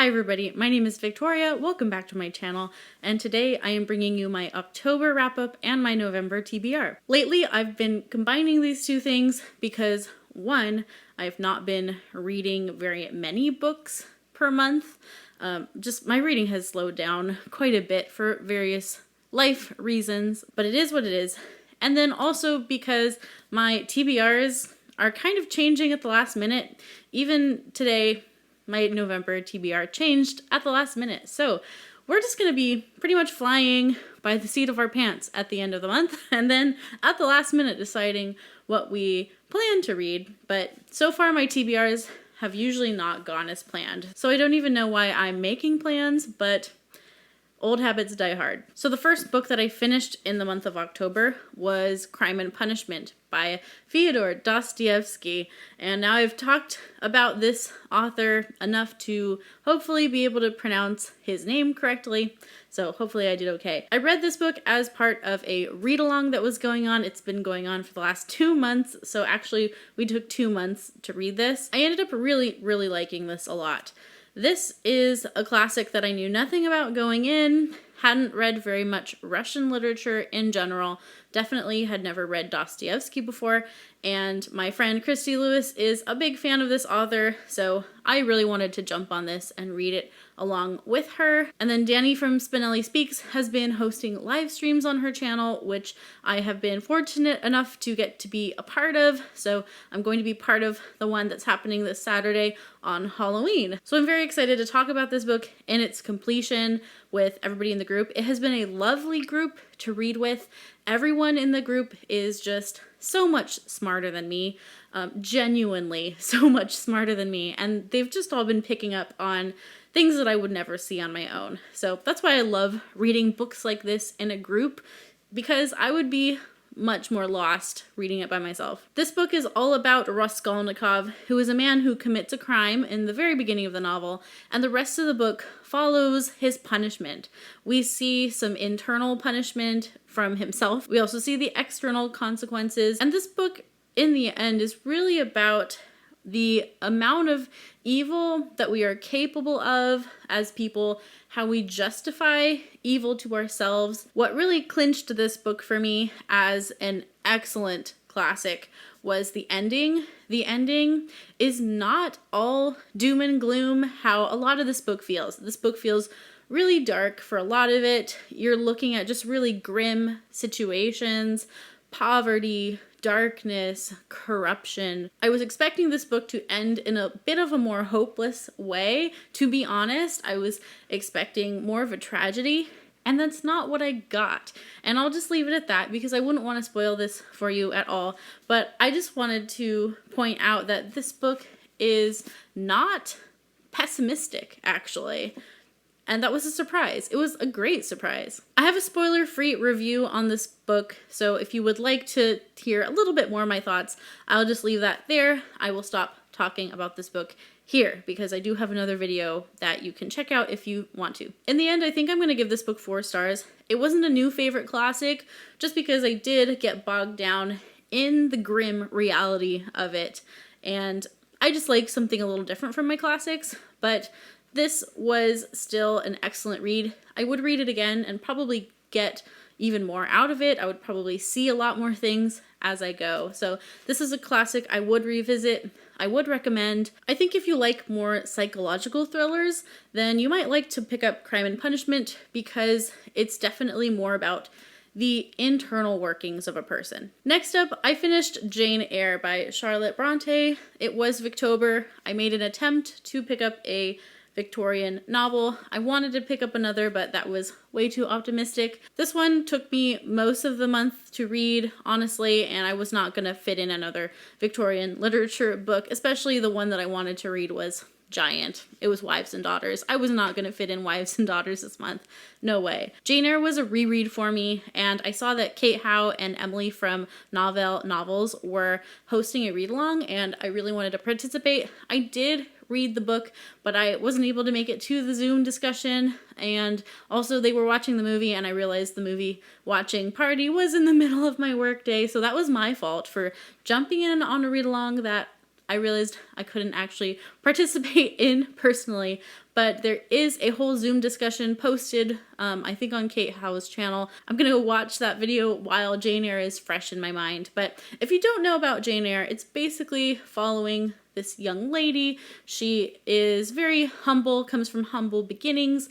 Hi everybody, my name is Victoria, welcome back to my channel, and today I am bringing you my October wrap-up and my November TBR. Lately, I've been combining these two things because, one, I've not been reading very many books per month. Just my reading has slowed down quite a bit for various life reasons, but it is what it is. And then also because my TBRs are kind of changing at the last minute. Even today, my November TBR changed at the last minute. So we're just going to be pretty much flying by the seat of our pants at the end of the month and then at the last minute deciding what we plan to read. But so far my TBRs have usually not gone as planned. So I don't even know why I'm making plans, but old habits die hard. So the first book that I finished in the month of October was Crime and Punishment by Fyodor Dostoevsky. And now I've talked about this author enough to hopefully be able to pronounce his name correctly. So hopefully I did okay. I read this book as part of a read-along that was going on. It's been going on for the last 2 months. So actually we took 2 months to read this. I ended up really liking this a lot. This is a classic that I knew nothing about going in, hadn't read very much Russian literature in general, definitely had never read Dostoevsky before, and my friend Christy is a big fan of this author, so I really wanted to jump on this and read it along with her. And then Danny from Spinelli Speaks has been hosting live streams on her channel, which I have been fortunate enough to get to be a part of. So I'm going to be part of the one that's happening this Saturday on Halloween. So I'm very excited to talk about this book in its completion with everybody in the group. It has been a lovely group to read with. Everyone in the group is just so much smarter than me, genuinely so much smarter than me, and they've just all been picking up on things that I would never see on my own. So that's why I love reading books like this in a group, because I would be much more lost reading it by myself. This book is all about Raskolnikov, who is a man who commits a crime in the very beginning of the novel, and the rest of the book follows his punishment. We see some internal punishment from himself. We also see the external consequences, and this book in the end is really about the amount of evil that we are capable of as people, how we justify evil to ourselves. What really clinched this book for me as an excellent classic was the ending. The ending is not all doom and gloom how a lot of this book feels. This book feels really dark for a lot of it. You're looking at just really grim situations, poverty, darkness, corruption. I was expecting this book to end in a bit of a more hopeless way. To be honest, I was expecting more of a tragedy, and that's not what I got. And I'll just leave it at that because I wouldn't want to spoil this for you at all. But I just wanted to point out that this book is not pessimistic, actually. And that was a surprise. It was a great surprise. I have a spoiler-free review on this book, so if you would like to hear a little bit more of my thoughts, I'll just leave that there. I will stop talking about this book here because I do have another video that you can check out if you want to. In the end, I think I'm going to give this book 4 stars. It wasn't a new favorite classic just because I did get bogged down in the grim reality of it, and I just like something a little different from my classics, but this was still an excellent read. I would read it again and probably get even more out of it. I would probably see a lot more things as I go. So this is a classic I would revisit. I would recommend. I think if you like more psychological thrillers, then you might like to pick up Crime and Punishment because it's definitely more about the internal workings of a person. Next up, I finished Jane Eyre by Charlotte Bronte. It was Victober. I made an attempt to pick up a Victorian novel. I wanted to pick up another, but that was way too optimistic. This one took me most of the month to read, honestly, and I was not going to fit in another Victorian literature book, especially the one that I wanted to read was giant. It was Wives and Daughters. I was not going to fit in Wives and Daughters this month. No way. Jane Eyre was a reread for me, and I saw that Kate Howe and Emily from Novel Novels were hosting a read-along, and I really wanted to participate. I did read the book, but I wasn't able to make it to the Zoom discussion, and also they were watching the movie, and I realized the movie watching party was in the middle of my work day, so that was my fault for jumping in on a read-along that I realized I couldn't actually participate in personally, but there is a whole Zoom discussion posted, I think on Kate Howe's channel. I'm gonna go watch that video while Jane Eyre is fresh in my mind. But if you don't know about Jane Eyre, it's basically following this young lady. She is very humble, comes from humble beginnings.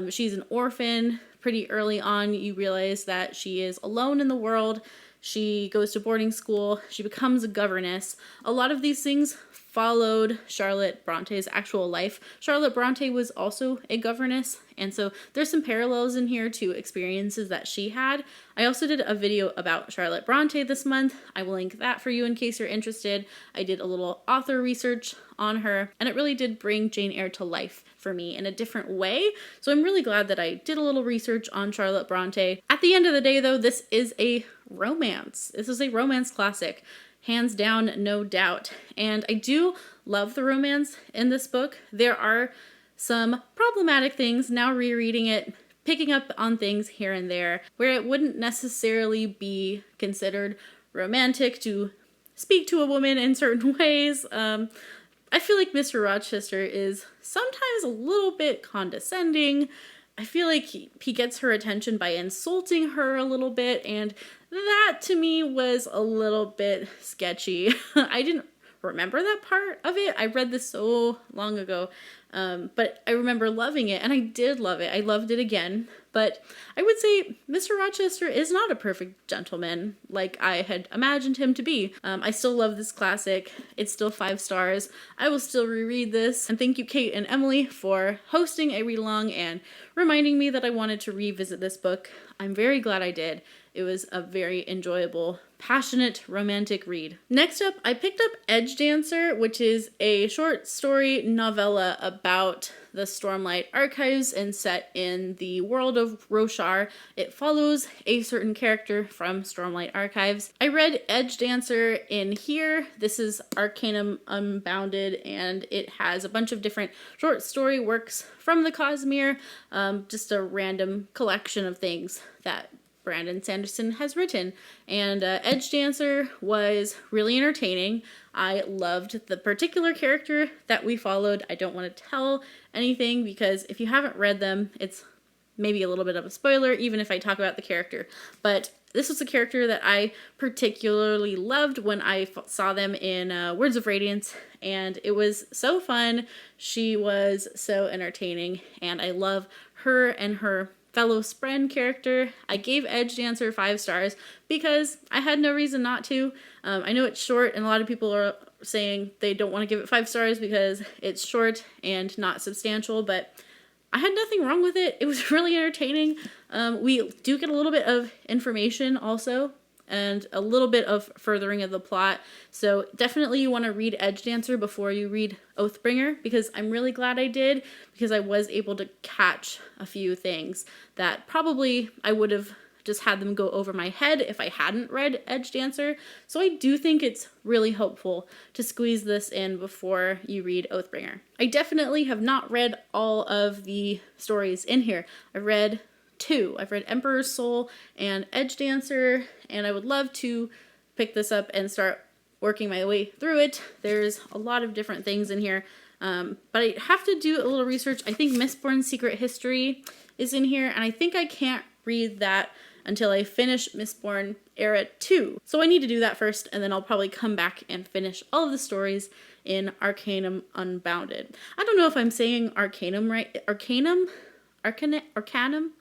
She's an orphan. Pretty early on, you realize that she is alone in the world. She goes to boarding school. She becomes a governess. A lot of these things followed Charlotte Bronte's actual life. Charlotte Bronte was also a governess, and so there's some parallels in here to experiences that she had. I also did a video about Charlotte Bronte this month. I will link that for you in case you're interested. I did a little author research on her, and it really did bring Jane Eyre to life for me in a different way. So I'm really glad that I did a little research on Charlotte Bronte. At the end of the day, though, this is a romance. This is a romance classic. Hands down, no doubt. And I do love the romance in this book. There are some problematic things now rereading it, picking up on things here and there where it wouldn't necessarily be considered romantic to speak to a woman in certain ways. I feel like Mr. Rochester is sometimes a little bit condescending. I feel like he gets her attention by insulting her a little bit, and that to me was a little bit sketchy. I didn't remember that part of it. I read this so long ago, but I remember loving it, and I did love it. I loved it again, but I would say Mr. Rochester is not a perfect gentleman like I had imagined him to be. I still love this classic. It's still 5 stars. I will still reread this, and thank you, Kate and Emily, for hosting a read-along and reminding me that I wanted to revisit this book. I'm very glad I did. It was a very enjoyable, passionate, romantic read. Next up, I picked up Edgedancer, which is a short story novella about the Stormlight Archives and set in the world of Roshar. It follows a certain character from Stormlight Archives. I read Edgedancer in here. This is Arcanum Unbounded, and it has a bunch of different short story works from the Cosmere, just a random collection of things that Brandon Sanderson has written. And Edgedancer was really entertaining. I loved the particular character that we followed. I don't want to tell anything because if you haven't read them, it's maybe a little bit of a spoiler, even if I talk about the character. But this was a character that I particularly loved when I saw them in Words of Radiance, and it was so fun. She was so entertaining, and I love her and her fellow Spren character. I gave Edgedancer 5 stars because I had no reason not to. I know it's short, and a lot of people are saying they don't want to give it 5 stars because it's short and not substantial, but I had nothing wrong with it. It was really entertaining. We do get a little bit of information also, and a little bit of furthering of the plot. So definitely you want to read Edgedancer before you read Oathbringer, because I'm really glad I did, because I was able to catch a few things that probably I would have just had them go over my head if I hadn't read Edgedancer. So I do think it's really helpful to squeeze this in before you read Oathbringer. I definitely have not read all of the stories in here. I've read 2. I've read Emperor's Soul and Edgedancer, and I would love to pick this up and start working my way through it. There's a lot of different things in here, but I have to do a little research. I think Mistborn's Secret History is in here, and I think I can't read that until I finish Mistborn Era 2. So I need to do that first, and then I'll probably come back and finish all of the stories in Arcanum Unbounded. I don't know if I'm saying Arcanum right. Arcanum? Arcanum?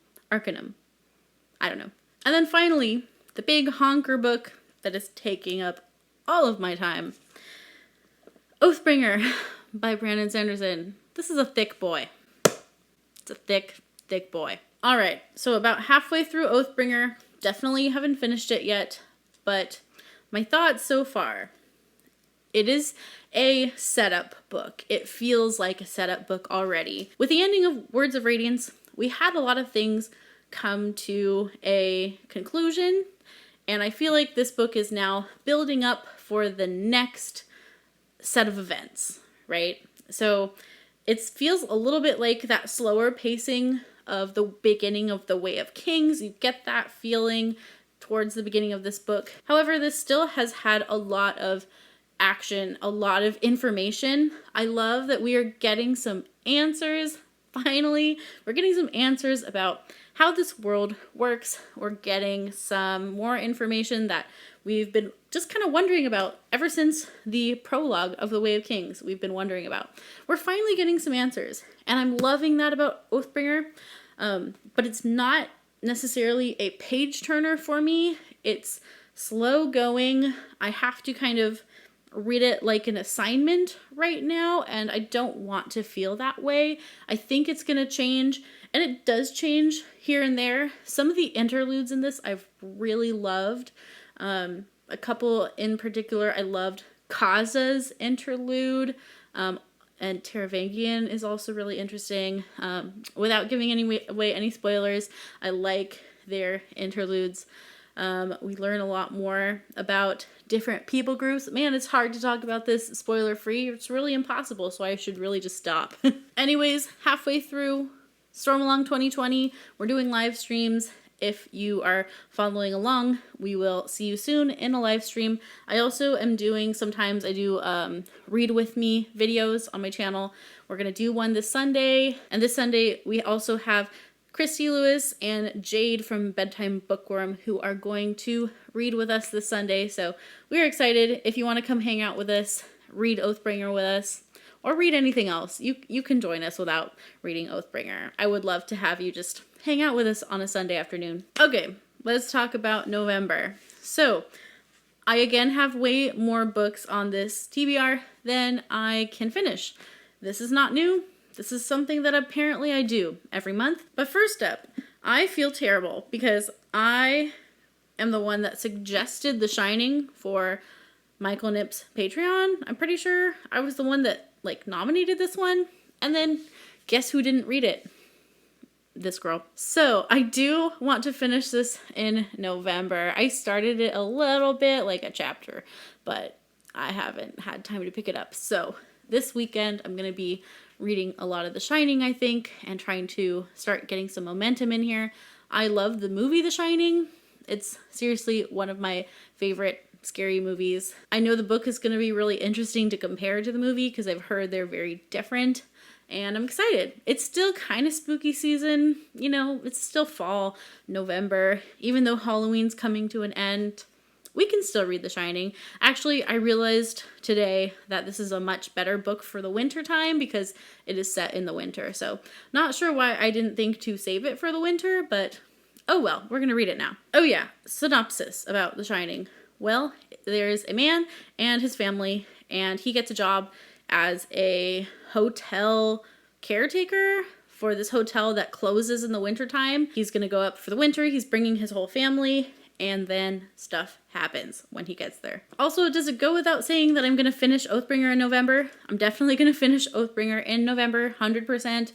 I don't know. And then finally, the big honker book that is taking up all of my time. Oathbringer by Brandon Sanderson. This is a thick boy. It's a thick, thick boy. All right, so about halfway through Oathbringer. Definitely haven't finished it yet, but my thoughts so far. It is a setup book. It feels like a setup book already. With the ending of Words of Radiance, we had a lot of things come to a conclusion, and I feel like this book is now building up for the next set of events, right? So it feels a little bit like that slower pacing of the beginning of The Way of Kings. You get that feeling towards the beginning of this book. However, this still has had a lot of action, a lot of information. I love that we are getting some answers. Finally, we're getting some answers about how this world works. We're getting some more information that we've been just kind of wondering about ever since the prologue of The Way of Kings. We've been wondering about. We're finally getting some answers, and I'm loving that about Oathbringer. But it's not necessarily a page turner for me. It's slow going. I have to kind of read it like an assignment right now, and I don't want to feel that way. I think it's going to change, and it does change here and there. Some of the interludes in this I've really loved. A couple in particular, I loved Kaza's interlude, and Taravangian is also really interesting. Without giving away any spoilers, I like their interludes. We learn a lot more about different people groups. Man, it's hard to talk about this spoiler free. It's really impossible, so I should really just stop. Anyways, halfway through Stormalong 2020, we're doing live streams. If you are following along, we will see you soon in a live stream. I also am doing, sometimes I do read with me videos on my channel. We're going to do one this Sunday. And this Sunday, we also have Christy Lewis and Jade from Bedtime Bookworm who are going to read with us this Sunday. So we're excited. If you want to come hang out with us, read Oathbringer with us, or read anything else, you can join us without reading Oathbringer. I would love to have you just hang out with us on a Sunday afternoon. Okay, let's talk about November. So I again have way more books on this TBR than I can finish. This is not new. This is something that apparently I do every month. But first up, I feel terrible because I am the one that suggested The Shining for Michael Knipp's Patreon. I'm pretty sure I was the one that nominated this one. And then guess who didn't read it? This girl. So I do want to finish this in November. I started it a little bit, like a chapter, but I haven't had time to pick it up. So this weekend I'm going to be reading a lot of The Shining, I think, and trying to start getting some momentum in here. I love the movie The Shining. It's seriously one of my favorite scary movies. I know the book is going to be really interesting to compare to the movie because I've heard they're very different, and I'm excited. It's still kind of spooky season, you know, it's still fall, November, even though Halloween's coming to an end. We can still read The Shining. Actually, I realized today that this is a much better book for the winter time because it is set in the winter. So, not sure why I didn't think to save it for the winter, but oh well, we're going to read it now. Oh yeah, synopsis about The Shining. Well, there's a man and his family, and he gets a job as a hotel caretaker for this hotel that closes in the wintertime. He's going to go up for the winter. He's bringing his whole family. And then stuff happens when he gets there. Also, does it go without saying that I'm going to finish Oathbringer in November? I'm definitely going to finish Oathbringer in November, 100%.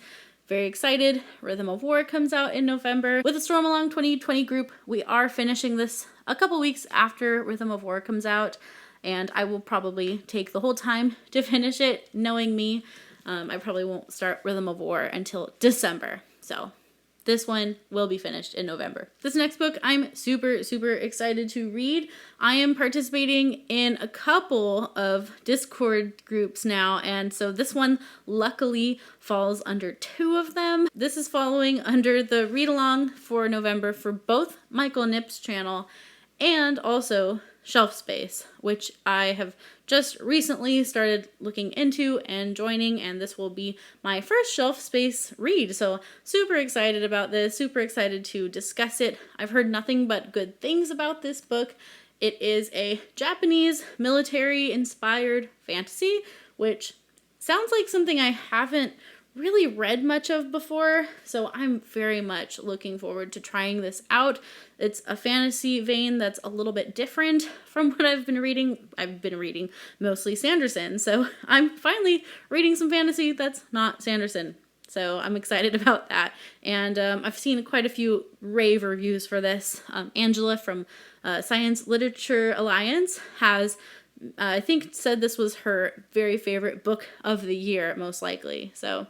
Very excited. Rhythm of War comes out in November. With the Stormalong 2020 group, we are finishing this a couple weeks after Rhythm of War comes out. And I will probably take the whole time to finish it. Knowing me, I probably won't start Rhythm of War until December. So this one will be finished in November. This next book I'm super, super excited to read. I am participating in a couple of Discord groups now, and so this one luckily falls under 2 of them. This is following under the read-along for November for both Michael Knipp's channel and also Shelf Space, which I have just recently started looking into and joining, and this will be my first Shelf Space read. So super excited about this, super excited to discuss it. I've heard nothing but good things about this book. It is a Japanese military-inspired fantasy, which sounds like something I haven't really read much of before, so I'm very much looking forward to trying this out. It's a fantasy vein that's a little bit different from what I've been reading. I've been reading mostly Sanderson, so I'm finally reading some fantasy that's not Sanderson. So I'm excited about that. And I've seen quite a few rave reviews for this. Angela from Science Literature Alliance has I think said this was her very favorite book of the year, most likely. So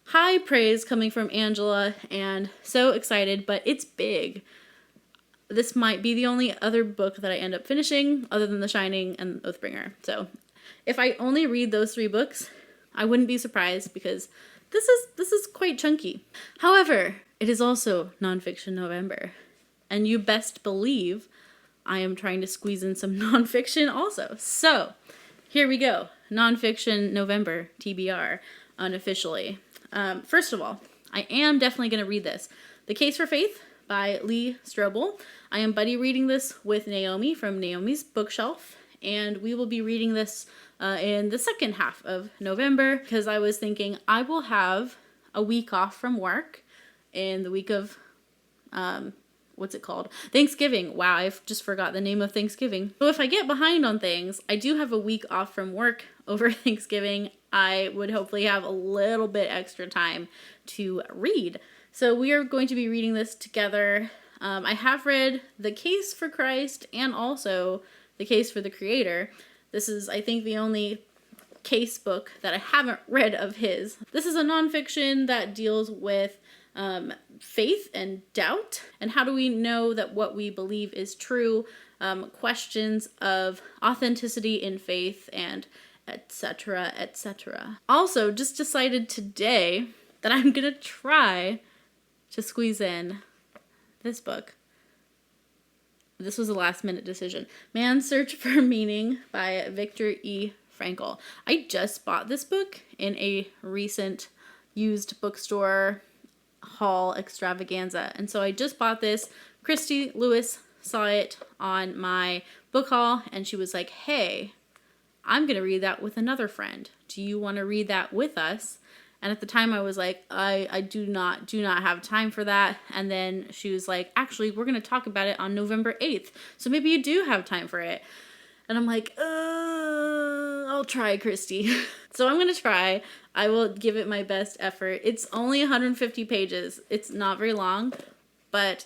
high praise coming from Angela, and so excited, but it's big. This might be the only other book that I end up finishing other than The Shining and Oathbringer. So if I only read those 3 books, I wouldn't be surprised because this is quite chunky. However, it is also nonfiction November, and you best believe I am trying to squeeze in some nonfiction also. So here we go. Nonfiction November, TBR, unofficially. First of all, I am definitely going to read this. The Case for Faith by Lee Strobel. I am buddy reading this with Naomi from Naomi's Bookshelf, and we will be reading this in the second half of November, because I was thinking I will have a week off from work in the week of, what's it called? Thanksgiving. Wow, I just forgot the name of Thanksgiving. So if I get behind on things, I do have a week off from work over Thanksgiving. I would hopefully have a little bit extra time to read. So we are going to be reading this together. I have read The Case for Christ and also The Case for the Creator. This is, I think, the only case book that I haven't read of his. This is a nonfiction that deals with faith and doubt, and how do we know that what we believe is true, questions of authenticity in faith, and etc., etc. Also, just decided today that I'm gonna try to squeeze in this book. This was a last minute decision. Man's Search for Meaning by Viktor E. Frankl. I just bought this book in a recent used bookstore haul extravaganza, and so I just bought this. Christy Lewis saw it on my book haul, and she was like, hey, I'm gonna read that with another friend. Do you want to read that with us? And at the time I was like, I do not have time for that. And then she was like, actually, we're going to talk about it on November 8th. So maybe you do have time for it. And I'm like, I'll try, Christy. So I'm going to try. I will give it my best effort. It's only 150 pages. It's not very long, but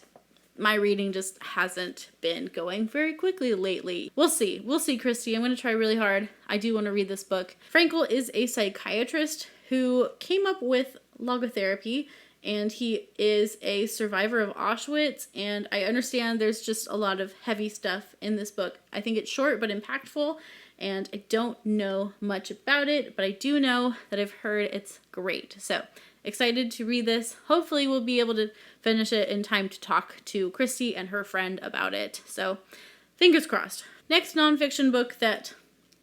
my reading just hasn't been going very quickly lately. We'll see. We'll see, Christy. I'm going to try really hard. I do want to read this book. Frankl is a psychiatrist who came up with logotherapy, and he is a survivor of Auschwitz, and I understand there's just a lot of heavy stuff in this book. I think it's short but impactful, and I don't know much about it, but I do know that I've heard it's great. So, excited to read this. Hopefully we'll be able to finish it in time to talk to Christy and her friend about it. So, fingers crossed. Next nonfiction book that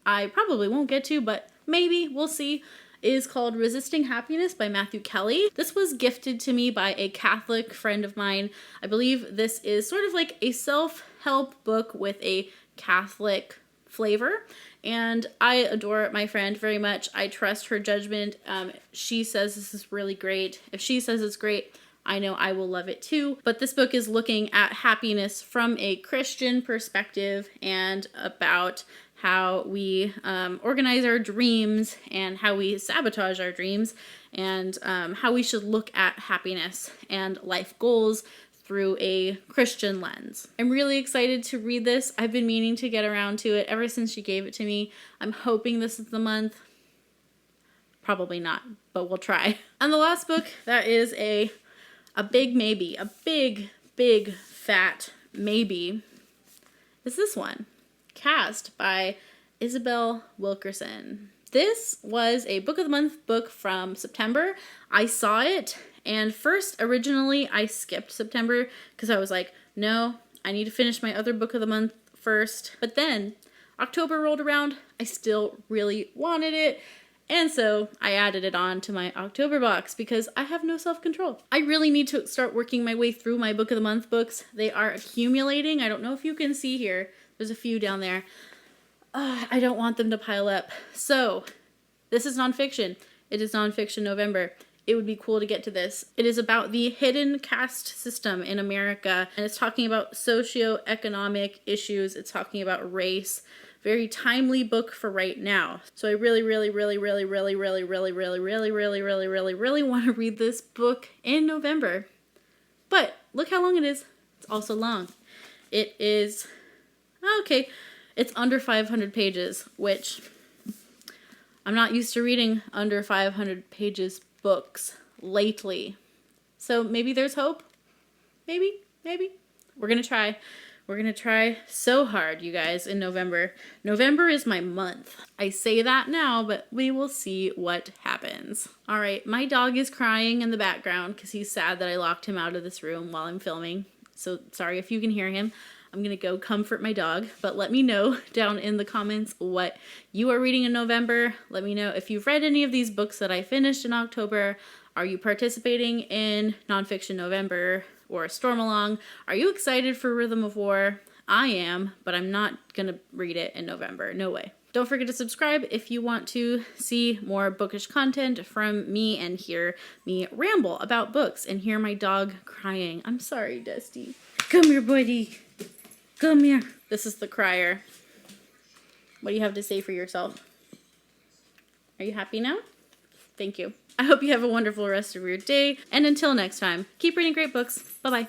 I probably won't get to, but maybe, we'll see, is called Resisting Happiness by Matthew Kelly. This was gifted to me by a Catholic friend of mine. I believe this is sort of like a self-help book with a Catholic flavor, and I adore my friend very much. I trust her judgment. She says this is really great. If she says it's great, I know I will love it too. But this book is looking at happiness from a Christian perspective and about how we organize our dreams and how we sabotage our dreams, and how we should look at happiness and life goals through a Christian lens. I'm really excited to read this. I've been meaning to get around to it ever since she gave it to me. I'm hoping this is the month. Probably not, but we'll try. And the last book that is a big maybe, a big fat maybe, is this one. Cast by Isabel Wilkerson. This was a Book of the Month book from September. I saw it, and originally I skipped September because I was like, no, I need to finish my other Book of the Month first. But then October rolled around, I still really wanted it, and so I added it on to my October box because I have no self-control. I really need to start working my way through my Book of the Month books. They are accumulating. I don't know if you can see here. There's a few down there. I don't want them to pile up. So, this is nonfiction. It is nonfiction November. It would be cool to get to this. It is about the hidden caste system in America, and it's talking about socioeconomic issues. It's talking about race. Very timely book for right now. So I really want to read this book in November. But look how long it is. It's also long. It is... okay, it's under 500 pages, which I'm not used to reading under 500 pages books lately. So maybe there's hope. Maybe. We're going to try. We're gonna try so hard, you guys, in November. November is my month. I say that now, but we will see what happens. All right, my dog is crying in the background because he's sad that I locked him out of this room while I'm filming. So sorry if you can hear him. I'm gonna go comfort my dog, but let me know down in the comments what you are reading in November. Let me know if you've read any of these books that I finished in October. Are you participating in Nonfiction November or a Storm Along? Are you excited for Rhythm of War? I am, but I'm not gonna read it in November. No way. Don't forget to subscribe if you want to see more bookish content from me and hear me ramble about books and hear my dog crying. I'm sorry, Dusty. Come here, buddy. Come here. This is the crier. What do you have to say for yourself? Are you happy now? Thank you. I hope you have a wonderful rest of your day. And until next time, keep reading great books. Bye-bye.